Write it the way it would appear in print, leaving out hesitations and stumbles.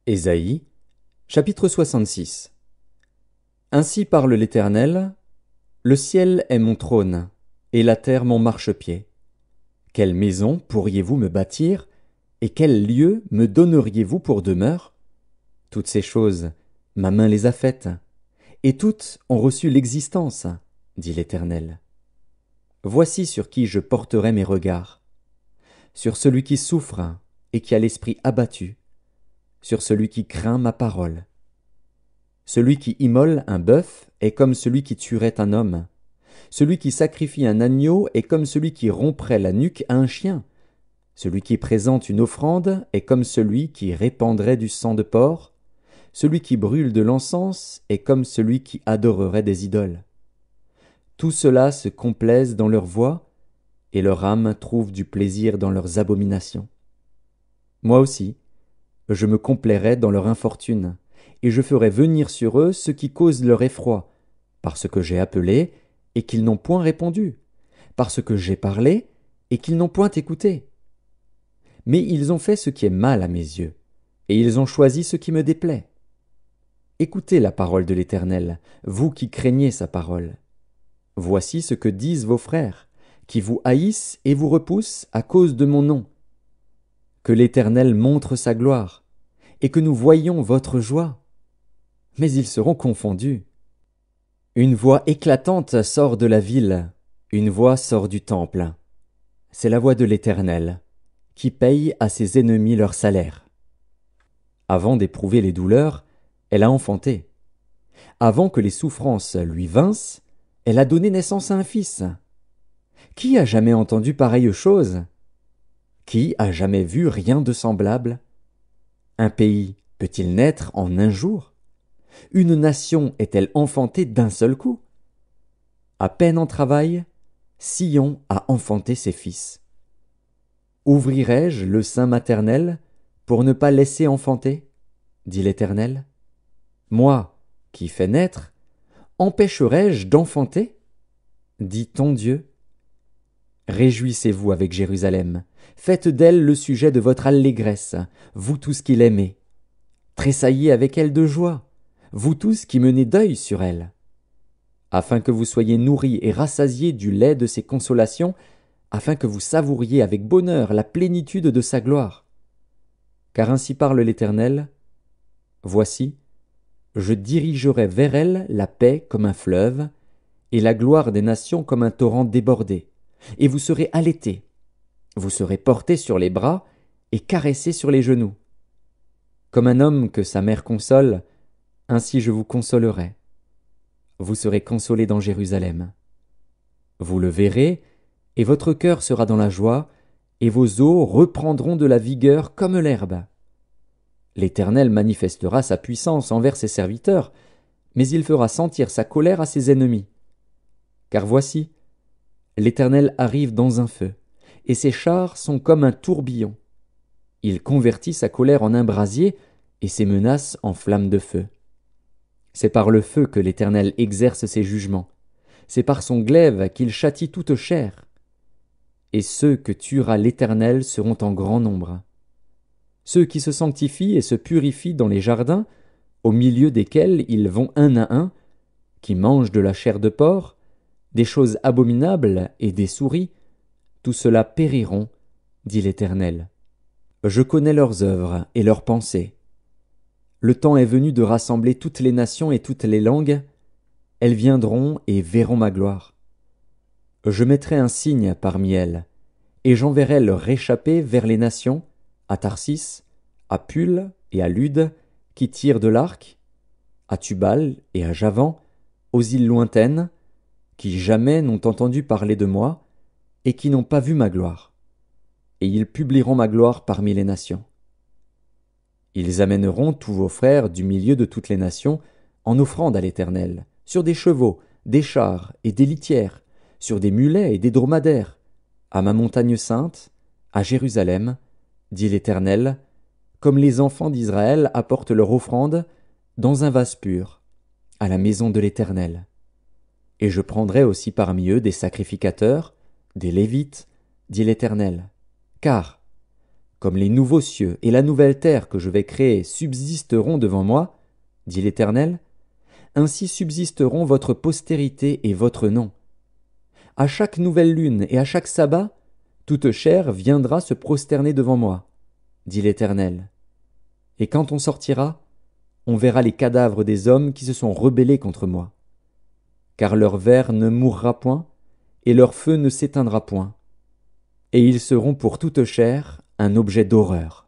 Ésaïe, chapitre 66. Ainsi parle l'Éternel, le ciel est mon trône, et la terre mon marchepied. Quelle maison pourriez-vous me bâtir, et quel lieu me donneriez-vous pour demeure? Toutes ces choses, ma main les a faites, et toutes ont reçu l'existence, dit l'Éternel. Voici sur qui je porterai mes regards, sur celui qui souffre et qui a l'esprit abattu, sur celui qui craint ma parole. Celui qui immole un bœuf est comme celui qui tuerait un homme. Celui qui sacrifie un agneau est comme celui qui romprait la nuque à un chien. Celui qui présente une offrande est comme celui qui répandrait du sang de porc. Celui qui brûle de l'encens est comme celui qui adorerait des idoles. Tout cela se complaisent dans leur voie, et leur âme trouve du plaisir dans leurs abominations. Moi aussi, je me complairai dans leur infortune, et je ferai venir sur eux ce qui cause leur effroi, parce que j'ai appelé, et qu'ils n'ont point répondu, parce que j'ai parlé, et qu'ils n'ont point écouté. Mais ils ont fait ce qui est mal à mes yeux, et ils ont choisi ce qui me déplaît. Écoutez la parole de l'Éternel, vous qui craignez sa parole. Voici ce que disent vos frères, qui vous haïssent et vous repoussent à cause de mon nom. Que l'Éternel montre sa gloire, et que nous voyions votre joie. Mais ils seront confondus. Une voix éclatante sort de la ville, une voix sort du temple. C'est la voix de l'Éternel, qui paye à ses ennemis leur salaire. Avant d'éprouver les douleurs, elle a enfanté. Avant que les souffrances lui vinssent, elle a donné naissance à un fils. Qui a jamais entendu pareille chose? Qui a jamais vu rien de semblable? Un pays peut-il naître en un jour? Une nation est-elle enfantée d'un seul coup? À peine en travail, Sion a enfanté ses fils. Ouvrirai-je le sein maternel pour ne pas laisser enfanter? Dit l'Éternel. Moi, qui fais naître, empêcherai-je d'enfanter? Dit ton Dieu. Réjouissez-vous avec Jérusalem, faites d'elle le sujet de votre allégresse, vous tous qui l'aimez. Tressaillez avec elle de joie, vous tous qui menez deuil sur elle. Afin que vous soyez nourris et rassasiés du lait de ses consolations, afin que vous savouriez avec bonheur la plénitude de sa gloire. Car ainsi parle l'Éternel, voici, je dirigerai vers elle la paix comme un fleuve, et la gloire des nations comme un torrent débordé. Et vous serez allaités, vous serez portés sur les bras et caressés sur les genoux. Comme un homme que sa mère console, ainsi je vous consolerai. Vous serez consolés dans Jérusalem. Vous le verrez, et votre cœur sera dans la joie, et vos os reprendront de la vigueur comme l'herbe. L'Éternel manifestera sa puissance envers ses serviteurs, mais il fera sentir sa colère à ses ennemis. Car voici, l'Éternel arrive dans un feu, et ses chars sont comme un tourbillon. Il convertit sa colère en un brasier, et ses menaces en flammes de feu. C'est par le feu que l'Éternel exerce ses jugements. C'est par son glaive qu'il châtie toute chair. Et ceux que tuera l'Éternel seront en grand nombre. Ceux qui se sanctifient et se purifient dans les jardins, au milieu desquels ils vont un à un, qui mangent de la chair de porc, des choses abominables et des souris, tout cela périront, dit l'Éternel. Je connais leurs œuvres et leurs pensées. Le temps est venu de rassembler toutes les nations et toutes les langues. Elles viendront et verront ma gloire. Je mettrai un signe parmi elles, et j'enverrai leur réchappé vers les nations, à Tarsis, à Pul et à Lude, qui tirent de l'arc, à Tubal et à Javan, aux îles lointaines, qui jamais n'ont entendu parler de moi, et qui n'ont pas vu ma gloire. Et ils publieront ma gloire parmi les nations. Ils amèneront tous vos frères du milieu de toutes les nations en offrande à l'Éternel, sur des chevaux, des chars et des litières, sur des mulets et des dromadaires, à ma montagne sainte, à Jérusalem, dit l'Éternel, comme les enfants d'Israël apportent leur offrande dans un vase pur, à la maison de l'Éternel. Et je prendrai aussi parmi eux des sacrificateurs, des Lévites, dit l'Éternel. Car, comme les nouveaux cieux et la nouvelle terre que je vais créer subsisteront devant moi, dit l'Éternel, ainsi subsisteront votre postérité et votre nom. À chaque nouvelle lune et à chaque sabbat, toute chair viendra se prosterner devant moi, dit l'Éternel. Et quand on sortira, on verra les cadavres des hommes qui se sont rebellés contre moi. Car leur ver ne mourra point, et leur feu ne s'éteindra point. Et ils seront pour toute chair un objet d'horreur.